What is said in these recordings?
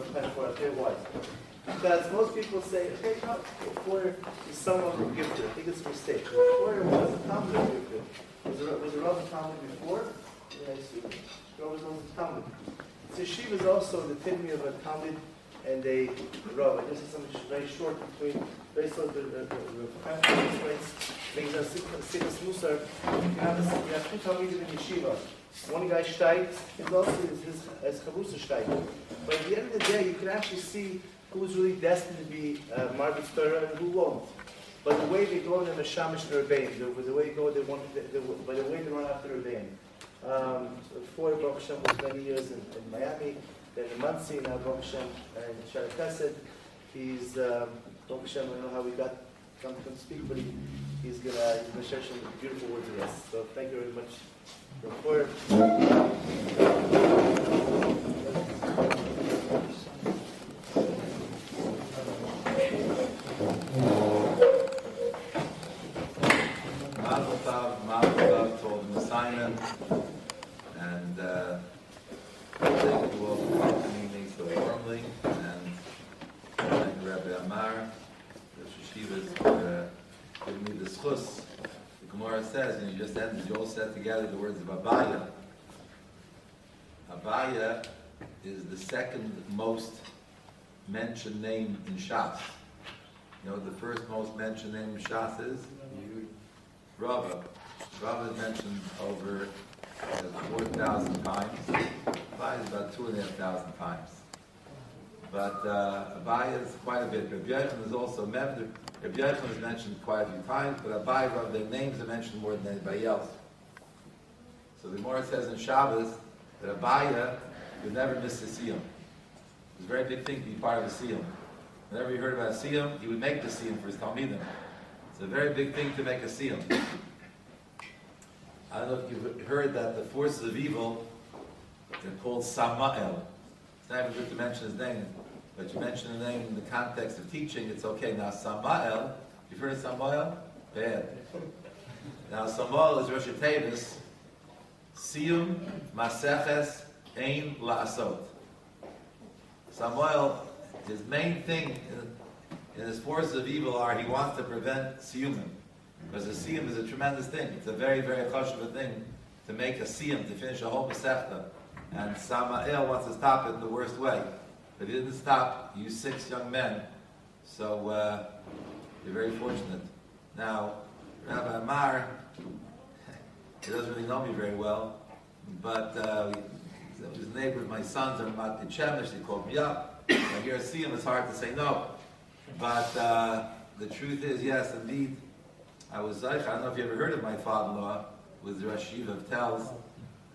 depending on what their wives. Because most people say, okay, no, Feuer is someone who gifted. I think it's a mistake. Feuer was a Talmud gifted. Was a Rav Talmud before? Yeah, I see. Rav was a Talmud. So Yeshiva is also the epitome of a Talmud and a Rav. This is something very short between, very short, the Professor explains, things are Sikhas Musar. You have two Talmudim in Yeshiva. One guy steigt, and also his Chavrusa steigt. But at the end of the day, you can actually see who's really destined to be Margaret Torah and who won't. But the way they go in the Meshamish and Rebbein, the way they go, by the way they run after Rebbein. Before Baruch Hashem was many years in Miami, then in Monsey, now Baruch Hashem and Shara Chesed. He's Baruch Hashem, I don't know how we got come to speak, but he's going to share some beautiful words with us. So thank you very much. Feuer. Mazel Tov told him assignment, and thank you all for welcoming me so warmly, and thank Rabbi Amar, the Yeshivas, for giving me the schus. The Gemara says, you just ended, you all said together the words of Abaya. Abaya is the second most mentioned name in Shas. You know what the first most mentioned name in Shas is? Rava. Rava is mentioned over 4,000 times. Abaya is about 2,500 times. But Abaya is quite a bit. Rabbi Yochanan is also Rabbi Yochanan is mentioned quite a few times, but Abaya, Rava, their names are mentioned more than anybody else. So the Gemara says in Shabbos that Abaya would never miss a siyum. It was a very big thing to be part of a siyum. Whenever he heard about a siyum, he would make the siyum for his talmidim. It's a very big thing to make a siyum. I don't know if you've heard that the forces of evil, they're called Samael. It's not even good to mention his name, but you mention the name in the context of teaching, it's okay. Now Samael, you've heard of Samael? Bad. Now Samael is Rosh Hashanah, Siyum Maseches Ein La'asot. Samael, his main thing in his forces of evil are he wants to prevent siyumim. Because a siyum is a tremendous thing. It's a very, very chashuv thing to make a siyum, to finish a whole masechta. And Samael wants to stop it in the worst way. But he didn't stop you 6 young men. So you're very fortunate. Now, Rabbi Amar, he doesn't really know me very well, but he was a neighbor of my sons, and Mat Chemish, he called me up. When I hear a siyum, it's hard to say no. But the truth is, yes, indeed, I was Zeich. I don't know if you ever heard of my father-in-law, was the Rosh Yeshiva of Telz,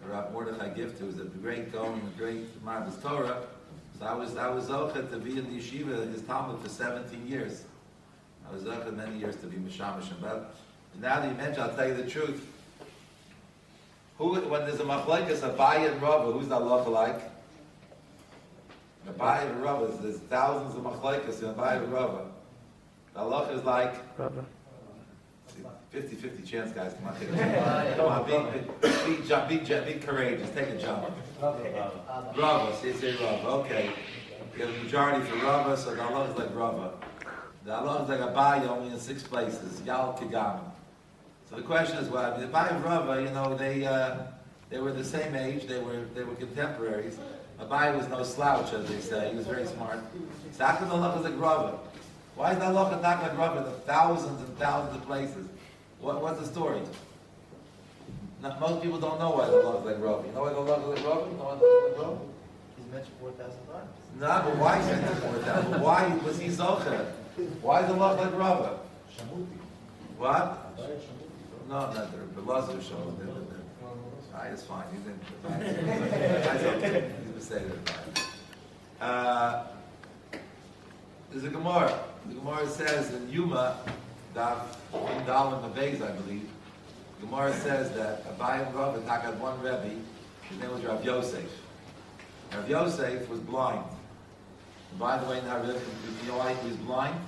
Rav Mordechai Gift, who was a great Gaon, a great Marbas Torah. So I was Zochet to be in the Yeshiva, his Talmud, for 17 years. I was Zochet many years to be Mishamish. But now that you mentioned, I'll tell you the truth. When there's a machlekes, Abaya and Rava, who's the halacha like? Abaya and Rava, there's thousands of machlekes in Abaya and Rava. The halacha is like 50-50 chance, guys. Come on, take a jump. Be courageous. Take a jump. Rava, say Rava. Okay. You have a majority for Rava, so the halacha is like Rava. The halacha is like Abaya only in 6 places. Yal Kigam. So the question is, well, I mean, Abaya and Rava, you know, they were the same age. They were contemporaries. Abaya was no slouch, as they say. He was very smart. So how come the halacha is like Rava? Why is the halacha not like Rava in thousands and thousands of places? What's the story? Most people don't know why the halacha is like Rava. You know why the halacha is like Rava? You know why the halacha is like Rava? He's mentioned 4,000 times. No, but why is he mentioned 4,000? Why was he Zocher? Why is the halacha like Rava? What? No, not there. But Lazar shows. It's fine. He's in. That's okay. He's a there's a Gemara. The Gemara says in Yuma, Daf Dalim Mabez, I believe. The Gemara says that Abaya and Rava had one Rebbe. His name was Rav Yosef. Rav Yosef was blind. And by the way, now you know why he was blind?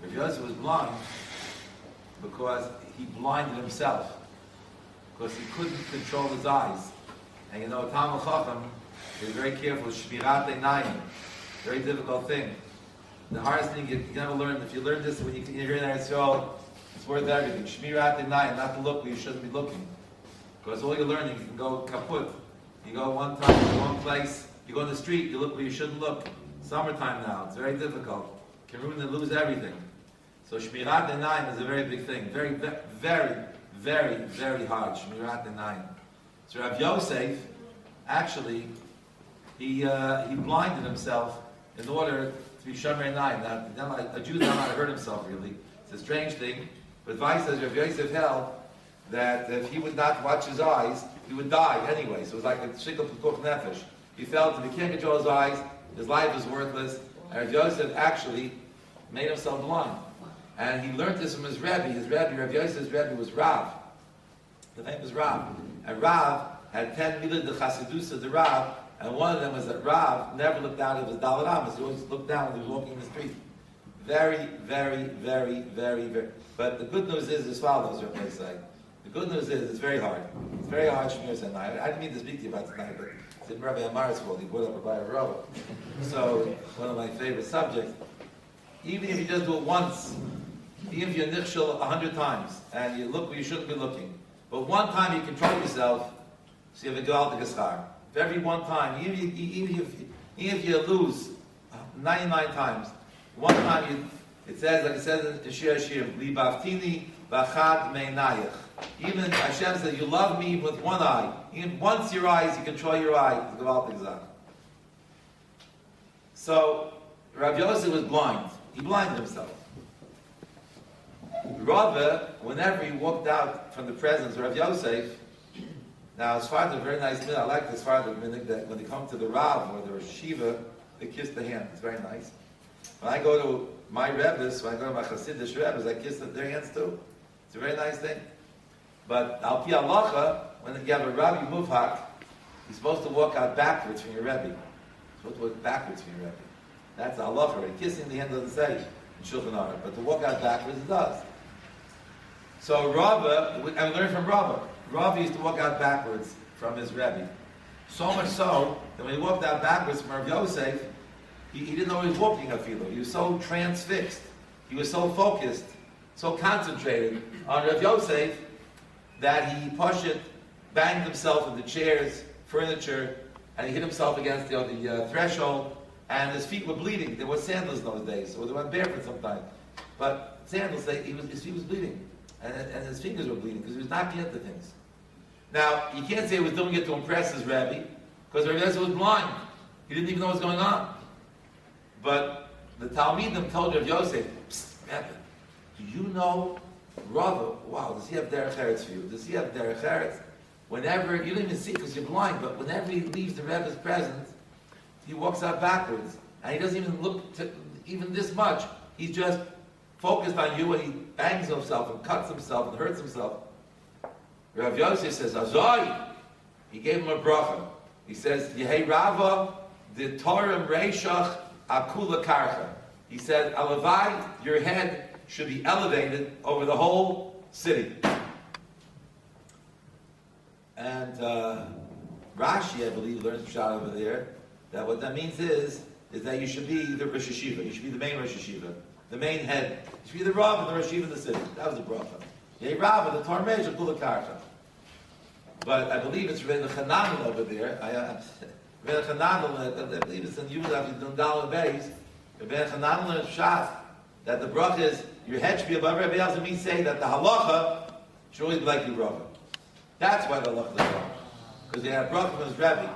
Rav Yosef was blind because he blinded himself. Because he couldn't control his eyes. And you know, Talmud Chacham is very careful, Shmirat Einayim. Very difficult thing. The hardest thing you can never learn, if you learn this when you're here in Eretz Yisrael, it's worth everything. Shmirat Einayim, not to look where you shouldn't be looking. Because all you're learning, you can go kaput. You go one time, you go one place, you go in the street, you look where you shouldn't look. Summertime now, it's very difficult. You can ruin and lose everything. So Shmirat Einayim is a very big thing. Very, very, very, very hard. Shmirat Einayim. So Rav Yosef, actually, he blinded himself in order to be Shomer Einayim. Now, a Jew does not hurt himself really. It's a strange thing. But Vice says Rav Yosef held that if he would not watch his eyes, he would die anyway. So it was like a shikul pekuch nefesh. He felt if he can't control his eyes, his life is worthless. And Rav Yosef actually made himself blind. And he learned this from his Rebbe. His Rebbe, Rav Yosef's Rebbe, was Rav. The name was Rav. And Rav had 10 milah de chasidus of the Rav, and one of them was that Rav never looked down at his Daled Amos. He always looked down when he was walking in the street. Very, very, very, very, very. But the good news is as follows, Rabbi say. The good news is it's very hard. It's very hard, Shmir said. I didn't mean to speak to you about tonight, but it's in Rabbi Amar's fault. He brought up Rabbi Rava. So, one of my favorite subjects. Even if you just do it once, even if you nichshel 100 times, and you look where you shouldn't be looking, but one time you control yourself, so you have a Gevalt Geschar. If every one time, even if you lose 99 times, one time it says, like it says in Shir Hashirim, Libaftini v'achad meinayich. Even Hashem said, you love me with one eye. Even once your eyes, you control your eye. It's Gevalt Geschar. So, Rav Yosef was blind. He blinded himself. Rava, whenever he walked out from the presence of Rav Yosef, now his father, a very nice minute. I like this father minute that when they come to the Rav or the Shiva, they kiss the hand. It's very nice. When I go to my Rebbe's, when I go to my Hasidic Rebbe's, I kiss their hands too. It's a very nice thing. But al pi halacha, when you have a Rabbi Muvhak, you're supposed to walk out backwards from your Rebbe. You're supposed to walk backwards from your Rebbe. That's the halacha. Kissing the hand doesn't say in Shulchan Aruch, but to walk out backwards it does. So Rava, and we learn from Rava. Rava used to walk out backwards from his Rebbe. So much so that when he walked out backwards from Rav Yosef, he didn't know he was walking afilu. He was so transfixed. He was so focused, so concentrated on Rav Yosef that he banged himself into chairs, furniture, and he hit himself against the threshold, and his feet were bleeding. There were sandals in those days, so they went barefoot sometimes. But sandals, his feet was bleeding, and his fingers were bleeding because he was not into things. Now, you can't say he was doing it to impress his Rebbe, because Rabbi Yosef was blind. He didn't even know what was going on. But the Talmidim told Rav Yosef, "Psst, Rebbe, do you know Rava? Wow, does he have derech eretz for you? Does he have derech eretz? Whenever, you don't even see because you're blind, but whenever he leaves the Rebbe's presence, he walks out backwards. And he doesn't even look to even this much. He's just focused on you, and he bangs himself and cuts himself and hurts himself." Rav Yosef says, Azoi! He gave him a bracha. He says, Yehei Rava, the Torah Reishach Akula Karcha. He said, Alavai, your head should be elevated over the whole city. And Rashi, I believe, learns Pshat over there, that what that means is that you should be the Rosh Hashiva. You should be the main Rosh Hashiva. The main head. You should be the Rav and the Rosh Hashiva in the city. That was the bracha. Yehei Rava, the Torah Reishach Akula Karcha. But I believe it's Rebbe Chananel over there. Rebbe Chananel, I believe it's in Yudav, Dundal Beis. Rebbe Chananel and Pshat, that the bracha is, your head should be above Rebbe else, and me say that the halacha should always be like your Rebbe. That's why the halacha is bracha. Because he had a bracha from his Rebbe.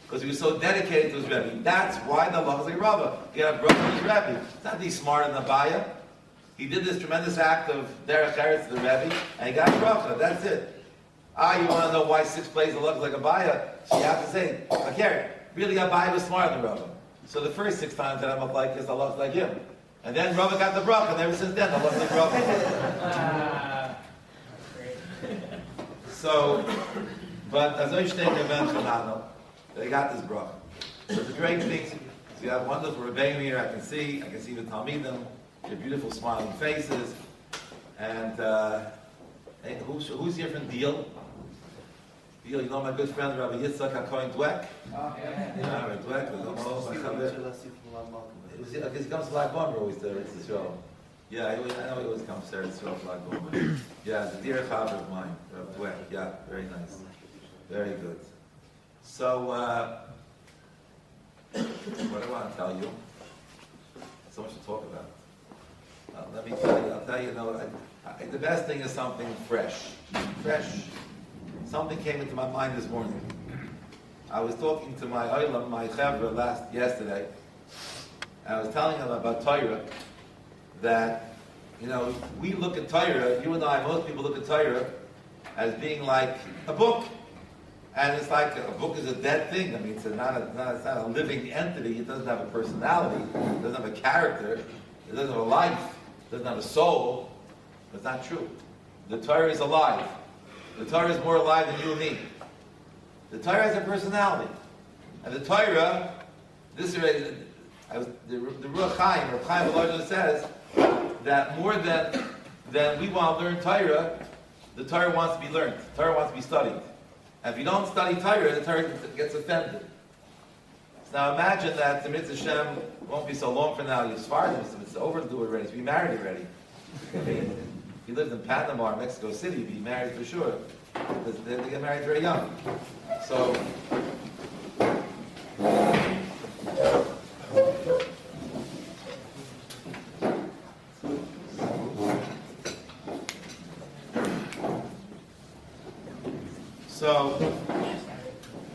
Because he was so dedicated to his Rebbe. That's why the halacha is like Rebbe. He had a bracha from his Rebbe. It's not that he's smarter than Abaya. He did this tremendous act of derech eretz to the Rebbe, and he got a bracha. That's it. You want to know why 6 plays looks like Abaya? So you have to say, okay, really Abaya was smarter than Rava. So the first 6 times that I'm up like this, I look like him. And then Rava got the bracha, and ever since then, I look like Rava. So, but as I think about Chananel, they got this bracha. So the great things, so you have wonderful Rebbeinu here, I can see the Talmidim, their beautiful smiling faces, and who's here from Deal? You know my good friend Rabbi Yitzchak HaKohen Dweck? Yeah. Yeah, Rabbi Dweck, he comes to Lag Bomer always there, it's the show. Yeah, I know he always comes there, it's the show of Lag Bomer. Yeah, the dear Chaver of mine, Rabbi Dweck, yeah, very nice. Very good. So, what do I want to tell you? So much to talk about. Let me tell you, I'll tell you, the best thing is something fresh. Fresh. Something came into my mind this morning. I was talking to my Olam, my Chevra yesterday, and I was telling him about Torah, that, we look at Torah, you and I, most people look at Torah as being like a book. And it's like a book is a dead thing. I mean, it's not a living entity. It doesn't have a personality. It doesn't have a character. It doesn't have a life. It doesn't have a soul. That's not true. The Torah is alive. The Torah is more alive than you and me. The Torah has a personality. And the Torah, the Ruach Chaim, or Chaim Elazar says that more than we want to learn Torah, the Torah wants to be learned. The Torah wants to be studied. And if you don't study Torah, the Torah gets offended. So now imagine that the Mitzvah Shem won't be so long from now. You're Sfardim, it's over to do it already. It's be married already. If you lived in Panama or Mexico City, you'd be married for sure. Because they get married very young. So,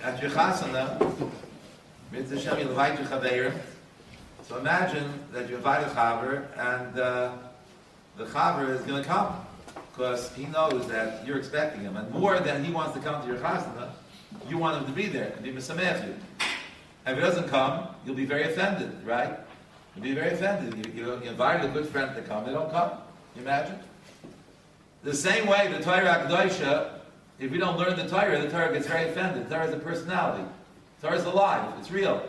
at your chasana, Mitzvah Shem, you'll invite your chaver. So imagine that you invite a chaver, and the chaver is going to come, because he knows that you're expecting him. And more than he wants to come to your chasana, you want him to be there, and be mesamech you. And if he doesn't come, you'll be very offended, right? You'll be very offended. You invited a good friend to come, they don't come. You imagine? The same way, the Torah HaKadoshah, if we don't learn the Torah gets very offended. The Torah has a personality. The Torah is alive. It's real.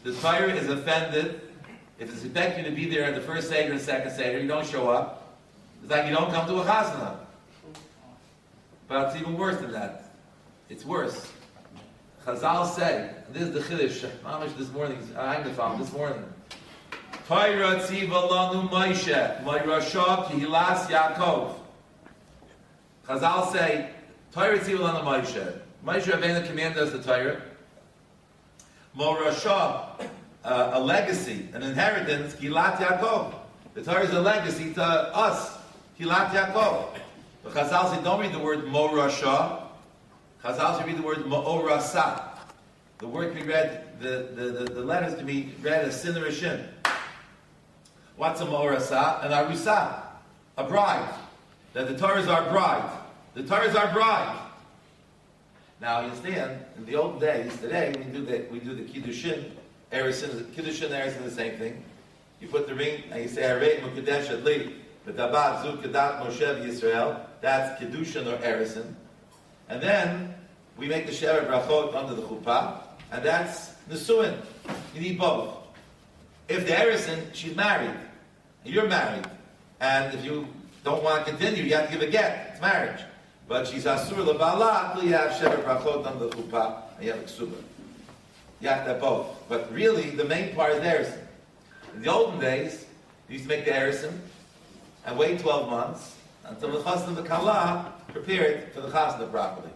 The Torah is offended if it's expecting you to be there at the first Seder and second Seder, you don't show up. It's like you don't come to a chasana. But it's even worse than that. It's worse. Chazal say, and this is the Chiddush, Mamish this morning, Eingefallen this morning. Torah tziva lanu Moshe, Moirasha kihilas Yaakov. Chazal say, Torah tziva lanu Moshe. Moshe Rabbeinu commanded us the Torah. Moirasha, a legacy, an inheritance, Kilat Yaakov. The Torah is a legacy to us, Kilat Yaakov. But Chazal say, don't read the word Morasha. Chazal should read the word Mo'orasa. The word can be read, the letters can be read as Sin or Shin. What's a Mo'orasa? An Arusa, a bride. That the Torah is our bride. The Torah is our bride. Now, you understand, in the old days, today, we do the Kiddushin, Erisin, Kiddushin, Erisin, the same thing. You put the ring, and you say, Harei Mukadesh Adli, V'tabat Zu Kedat Moshe Yisrael. That's Kiddushin or Erisin. And then, we make the Sheva Brachot under the Chuppah, and that's Nesuin. You need both. If the Erisin, she's married, and you're married, and if you don't want to continue, you have to give a get. It's marriage. But she's Asur L'Bala, until you have Sheva Brachot under the Chuppah, and you have Ksuba. You have to have both. But really, the main part is the Erisin. In the olden days, you used to make the Erisin, and wait 12 months, until the Chasna of the Kala prepared for the Chasna properly.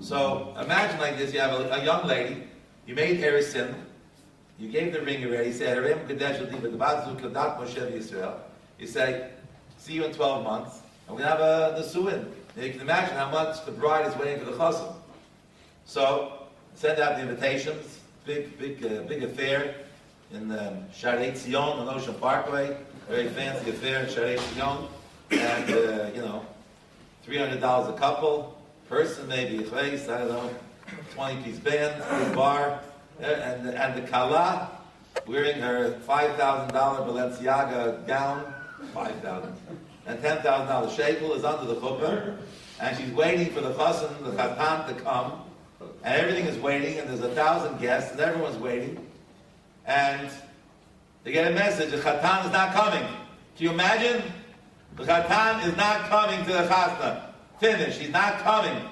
So, imagine like this, you have a young lady, you made Erisin, you gave the ring already, you say, Harei Mukadesh Adli, V'tabat Zu Kedat Moshe Yisrael. You say, see you in 12 months, and we're going to have a Nesuin. Now you can imagine how much the bride is waiting for the chassan. So, send out the invitations. Big affair in Sharei Tzion on Ocean Parkway. Very fancy affair in Sharei Tzion. And, $300 a couple. Person, maybe a place, I don't know, 20-piece band, big bar. And the Kala, wearing her $5,000 Balenciaga gown. $5,000. And $10,000 shekel is under the chuppah, and she's waiting for the chassan, the chatan, to come, and everything is waiting, and there's 1,000 guests, and everyone's waiting, and they get a message: the chatan is not coming. Can you imagine? The chatan is not coming to the chasna. Finish. He's not coming.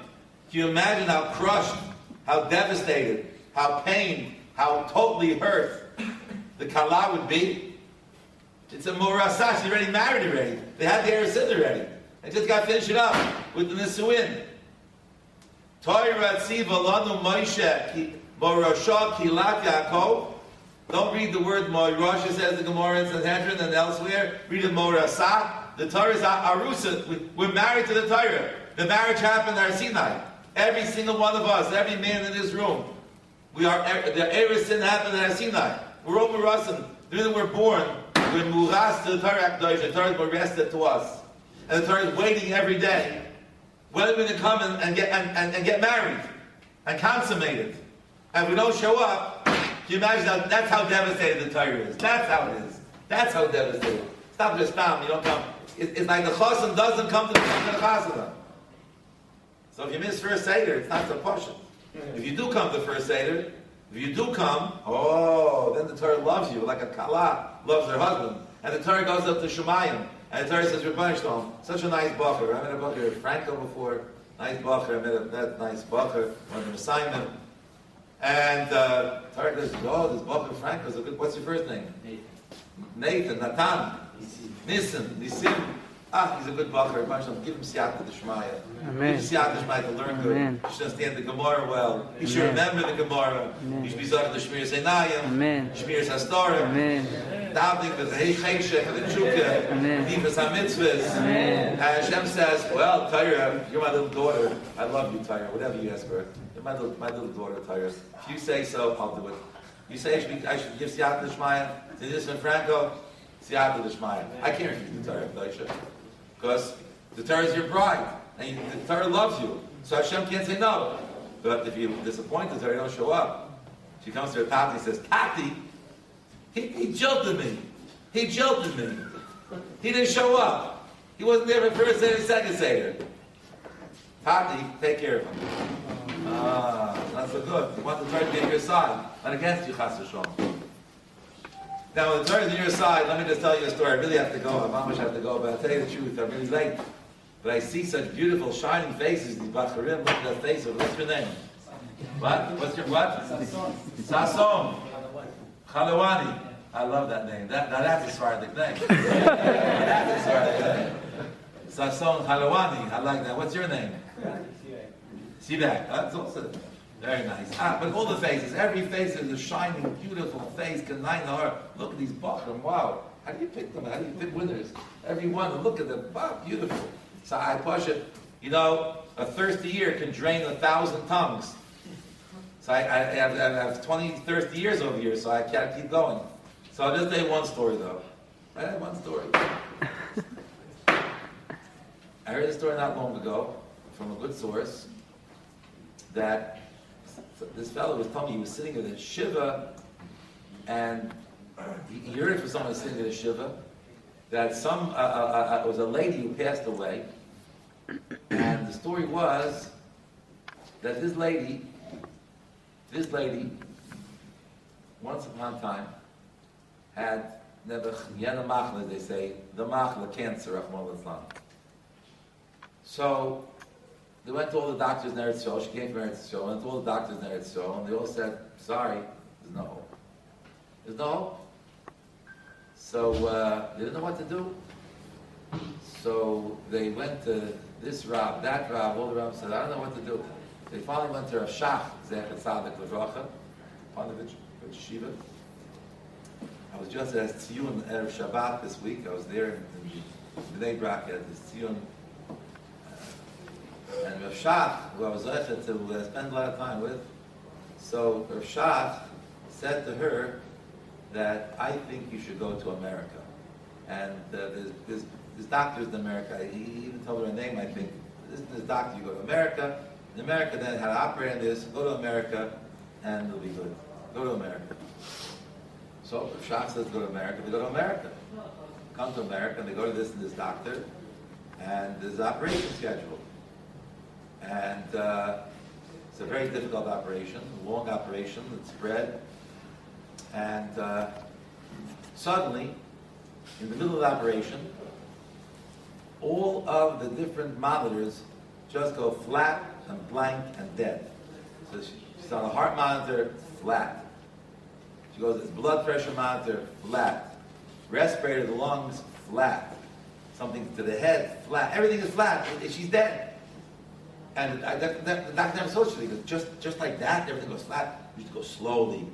Can you imagine how crushed, how devastated, how pained, how totally hurt the Kala would be? It's a Morasa, she's already married already. They had the Eresid already. They just got finished up with the Nisuin. Torah Tziva Lanu Moshe Ki Morasha Kilat Yaakov. Don't read the word Moirash, says the Gemara in Sanhedrin and elsewhere. Read it Morasa. The Torah is Arusa. We're married to the Torah. The marriage happened at Sinai. Every single one of us, every man in this room, we are. The Eresin happened at Sinai. We're all Murasim. The reason we're born, we're Muras to the Torah Akdosh. The Torah is arrested to us, and the Torah is waiting every day. When are we going to come and get married and consummate it? And if we don't show up, can you imagine that's how devastated the Torah is? That's how it is. That's how devastated. It's not just time. You don't come. It's like the chassan doesn't come to the chasana. So if you miss first Seder, it's not so poshut. If you do come to first Seder, if you do come, then the Torah loves you, like a kala loves her husband. And the Torah goes up to Shemayim. And the Torah says, Rebbeinu Shalom, such a nice bacher. I met a bacher Franco before. Nice bacher. I met that nice bacher. Went to assignment. And Torah goes, this bacher Franco is a good, what's your first name? Nathan, Natan. Nisim. He's a good bacher. Give him siyata d'shmaya. Give him siyata d'shmaya to learn good. He should understand the Gemara well. He should remember the Gemara. He should be zayich the Shmiras Einayim, Shmiras Hastorim, davening with the Heicheshek and the Chukah, Nivas HaMitzvahs. And Hashem says, well, Torah, you're my little daughter. I love you, Torah. Whatever you ask for. You're my little daughter, Torah. If you say so, I'll do it. You say I should give siyata d'shmaya to this and Franco, siyata d'shmaya. I can't refuse the Torah, Daisha. Because the Torah is your bride, and the Torah loves you. So Hashem can't say no. But if you disappoint the Torah, you don't show up. She comes to her Tati and says, Tati, he jilted me. He jilted me. He didn't show up. He wasn't there for first Seder, second Seder. Tati, take care of him. Not so good. You want the Torah to be on your side, not against you, Chas v'Shalom. Now, when the Torah is on your side, let me just tell you a story. I really have to go. I almost have to go, but I'll tell you the truth. I'm really late. But I see such beautiful, shining faces. These Bacharim, look at that face. What's your name? What? What's your what? Sasson. Chalawani. I love that name. That's a Sephardic name. That's a Sephardic name. Sasson Chalawani. I like that. What's your name? Sibak. That's also very nice. But all the faces, every face is a shining, beautiful face. Look at these Bachram. Wow. How do you pick them? How do you pick winners? Every one. Look at them. Wow, beautiful. So I push it. A thirsty ear can drain 1,000 tongues. So I have 20, 30 years over here, so I can't keep going. So I'll just tell you one story, though. I had one story. I heard a story not long ago from a good source that this fellow was telling me he was sitting at a shiva, and he heard from someone sitting at a shiva that it was a lady who passed away, and the story was that this lady, once upon a time, had Yena Machla, they say, the Machla cancer, Rahman al-Islam. So they went to all the doctors in Eretz Yisrael. She came from Eretz Yisrael. Went to all the doctors in Eretz Yisrael, and they all said, "Sorry, there's no hope. There's no hope." So they didn't know what to do. So they went to this Rav, that Rav. All the Rav said, "I don't know what to do." They finally went to Rav Shach, Zecher Tzadik Levracha, Panovich Yeshiva. I was just at Tziyun Erev Shabbat this week. I was there in the Bnei Brak at the Tziyun. And Rav Shach, who I was able to spend a lot of time with, so Rav Shach said to her that I think you should go to America. And there's doctors in America. He even told her a name, I think. This doctor, you go to America. In America, then how to operate on this. Go to America, and it'll be good. Go to America. So Rav Shach says go to America. They go to America. Come to America, and they go to this and this doctor, and there's an operation scheduled. And it's a very difficult operation, a long operation, it's spread. And suddenly, in the middle of the operation, all of the different monitors just go flat and blank and dead. So she's on a heart monitor, flat. She goes, it's blood pressure monitor, flat. Respirator, the lungs, flat. Something to the head, flat. Everything is flat. She's dead. And the doctor never saw it. He goes, just like that, everything goes flat. You have to go slowly.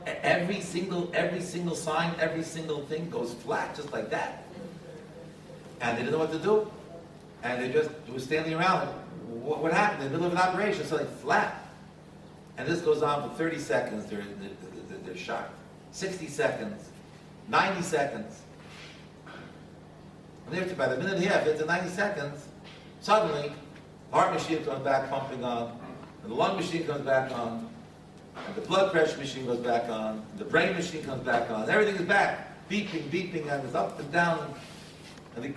Every single sign, every single thing goes flat, just like that. And they didn't know what to do. And they were standing around. What happened? In the middle of an operation, so like flat. And this goes on for 30 seconds. They're shocked. 60 seconds. 90 seconds. And after about a minute and a half, into 90 seconds, suddenly, the heart machine comes back pumping on, and the lung machine comes back on, and the blood pressure machine goes back on, and the brain machine comes back on, and everything is back. Beeping, and it's up and down. And they,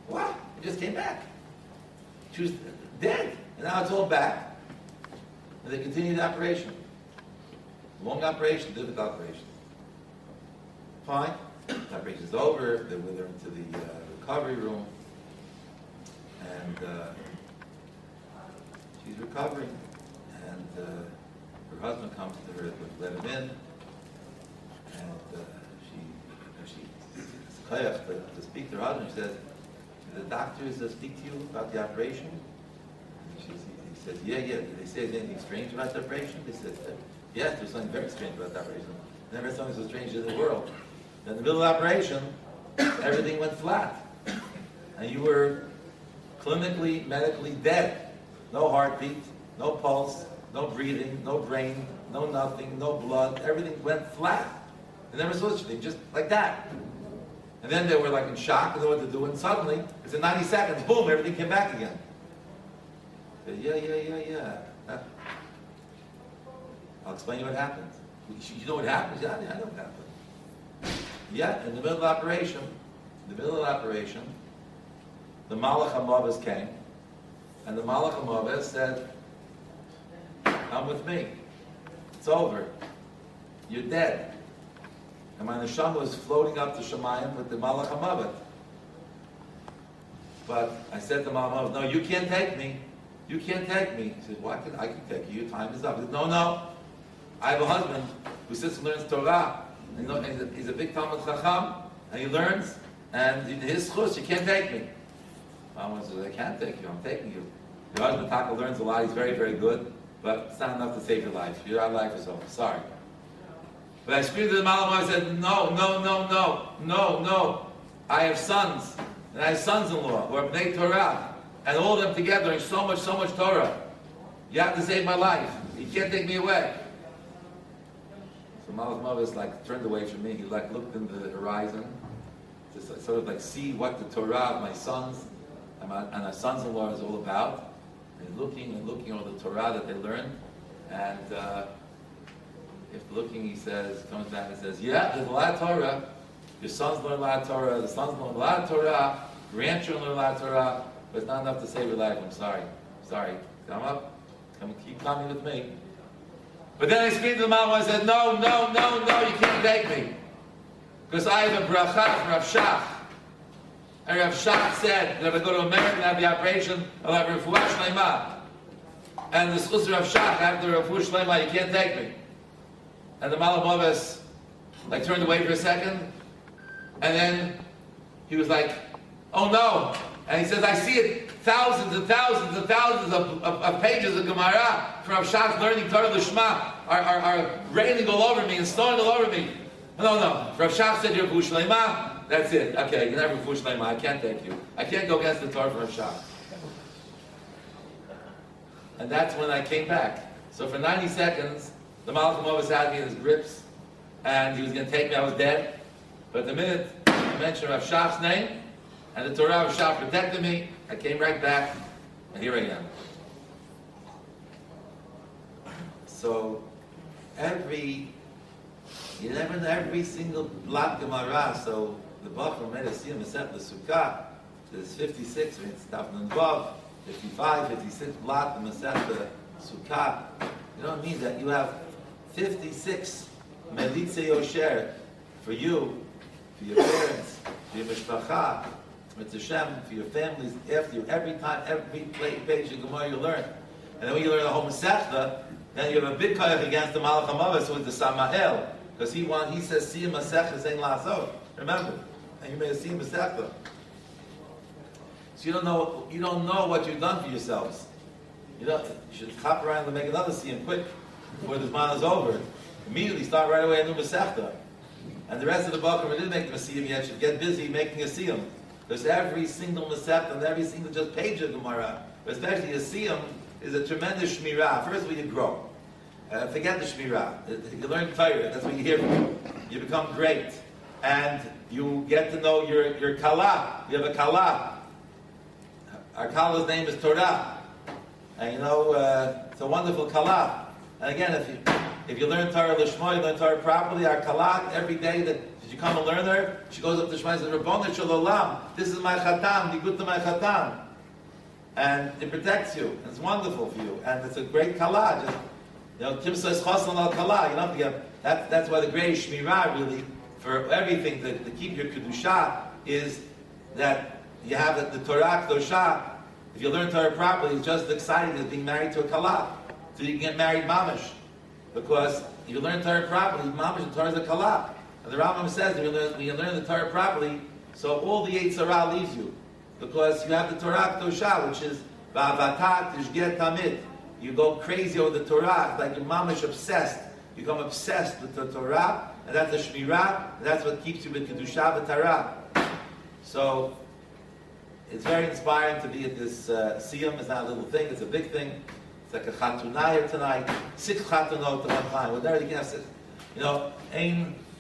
what? It just came back. She was dead. And now it's all back. And they continue the operation. Long operation, difficult operation. Fine. The operation is over. They're with her into the recovery room. And she's recovering. And her husband comes to her to let him in. And she to speak to her husband. She says, "Did the doctors speak to you about the operation?" He said, yeah. Did they say anything strange about the operation? They said, yes, there's something very strange about the operation. Never something so strange in the world. In the middle of the operation, everything went flat. And you were clinically, medically dead. No heartbeat, no pulse, no breathing, no brain, no nothing, no blood. Everything went flat. They never saw such a thing, just like that. And then they were like in shock, and they what to do, and suddenly, it's in 90 seconds, boom, everything came back again. Yeah. I'll explain you what happened. You know what happened? Yeah, I know what happened. Yeah, in the middle of operation, the Malach HaMavis came, and the Malach HaMavis said, "Come with me. It's over. You're dead." And my neshama was floating up to Shemayim with the Malach HaMavet. But I said to Malach HaMavet, "No, you can't take me. You can't take me." He said, "Why can I can take you? Your time is up." I said, No. I have a husband who sits and learns Torah. And he's a big Talmud Chacham, and he learns, and his chus, you can't take me. Malach says, "I can't take you. I'm taking you. Your husband Taka learns a lot. He's very, very good, but it's not enough to save your life. Your life is over. Sorry." But I screamed to the Malach HaMavet and said, No. I have sons, and I have sons-in-law who are Bnei Torah, and all of them together are so much Torah. You have to save my life. You can't take me away. So Malach HaMavet turned away from me. He looked into the horizon, just sort of see what the Torah of my sons and our sons-in-law is all about. And looking all the Torah that they learned, and after looking, he comes back and says, "Yeah, there's a lot of Torah. Your sons learn a lot of Torah. The sons learn a lot of Torah. Grandchildren learn a lot of Torah, but it's not enough to save your life. I'm sorry. Come up. Keep coming with me." But then I screamed to the mom and I said, No, you can't take me. Because I have a bracha from Rav Shach. And Rav Shach said that if I go to America and have the operation, I'll have refuah shleima. And the schus of Rav Shach, after refuah shleima, you can't take me. And the Malach HaMavet turned away for a second, and then he was like, "Oh no!" And he says, "I see it, thousands and thousands and thousands of pages of Gemara from Rav Shach learning Torah Lishma are raining all over me and snowing all over me." No. Rav Shach said, "You're refuah shleima." That's it. Okay, you're not refuah shleima. I can't take you. I can't go against the Torah from Rav Shach. And that's when I came back. So for 90 seconds. The Malach HaMavet had me in his grips, and he was going to take me. I was dead. But the minute I mentioned Rav Shach's name, and the Torah of Shach protected me, I came right back, and here I am. So, every single block Gemara, so the Bachar made a siyam set the Sukkah, there's 56, it's Tafnan Vav, 55, 56 block the Masech Sukkah. You don't mean that you have 56 Melitze Yosher for you, for your parents, for your mishpacha, for Hashem, for your families, after you, every time, every page of Gemara you learn. And then when you learn the whole Masechta, then you have a big koyach against the Malach HaMavis, who is the Samael, because he says Siyam Masechta saying La'asot. Remember, and you made a Siyam Masechta. So you don't know what you've done for yourselves. You should hop around and make another Siyam quick before this man is over. Immediately start right away a new Masechta. And the rest of the Bakum didn't make the Siyam yet should get busy making a Siyam. Because every single Masechta and every single just page of Gemara, especially a Siyam, is a tremendous Shmirah. First of all, you grow. Forget the Shmirah. You learn Torah. That's what you hear from you. You become great. And you get to know your Kala. You have a Kala. Our Kala's name is Torah. And it's a wonderful Kala. And again, if you learn Torah Lishma, you learn Torah properly, our Kala, every day that you come and learn her, she goes up to Shema and says, Rabbona Shalom, this is my Chatam, be good to my Chatam. And it protects you. And it's wonderful for you. And it's a great Kala. Kimsa is Choslan al Kala. You don't have to get, that's why the great Shmirah really, for everything, to keep your Kedusha, is that you have the Torah Kedusha. If you learn Torah properly, it's just as exciting as being married to a Kala. So you can get married mamish. Because if you learn Torah properly, mamish and Torah is a Kala. And the Rambam says when you learn the Torah properly, so all the Yetzer Hara leaves you. Because you have the Torah Kedusha, which is Va'avatat Tishget Tamid. You go crazy over the Torah, it's like you're mamish obsessed. You become obsessed with the Torah, and that's the Shmirah, and that's what keeps you with Kedusha v'Torah. So, it's very inspiring to be at this Siyam. It's not a little thing, it's a big thing. It's like a Chatunaya tonight, 6 Chatunot at one time. Whatever you can say.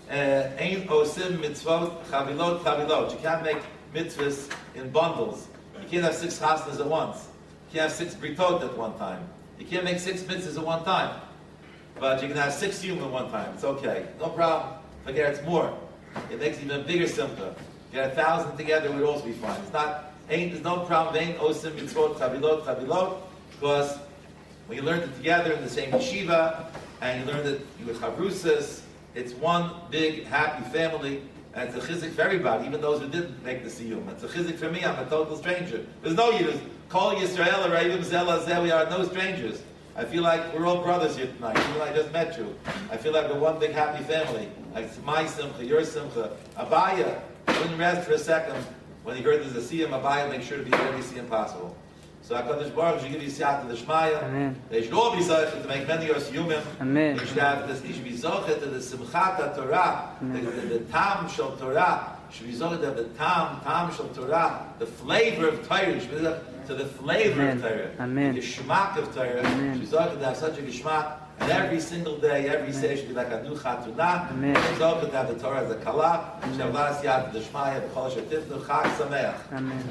Ein osim mitzvot chavilot. You can't make mitzvahs in bundles. You can't have 6 chasnas at once. You can't have 6 britot at one time. You can't make 6 mitzvahs at one time. But you can have 6 yom at one time. It's okay. No problem. Forget it's more. It makes even a bigger simcha. Get 1,000 together, it would also be fine. There's no problem. Ein osim mitzvot chavilot. Because when you learn it together in the same yeshiva, and you learn that you with chavrusas, it's one big happy family, and it's a chizik for everybody, even those who didn't make the siyum. It's a chizik for me. I'm a total stranger. There's no Yidus. Call Yisrael or Raivim Zela Zeh. We are no strangers. I feel like we're all brothers here tonight. Even I just met you. I feel like we're one big happy family. Like it's my simcha, your simcha. Abaya wouldn't rest for a second when he heard there's a siyum. Abaya make sure to be at every siyum possible. So HaKadosh Baruch should give you siyata d'shmaya. Amen. They should all be zocheh to make many yosiyumim. Amen. They should have this. They should be zocheh to the simchat Torah, the tam shel Torah. Should be zocheh to the tam shel Torah, the flavor of Torah. Should be zocheh to the flavor of Torah, Amen. the geschmack of Torah. Should be zocheh to have such a geschmack. And every single day, every day should be like a new chatuna. Amen. Zocheh to have the Torah as a kala. Should have a lot of siyata d'shmaya. B'chol shetifnu chag sameach. Amen.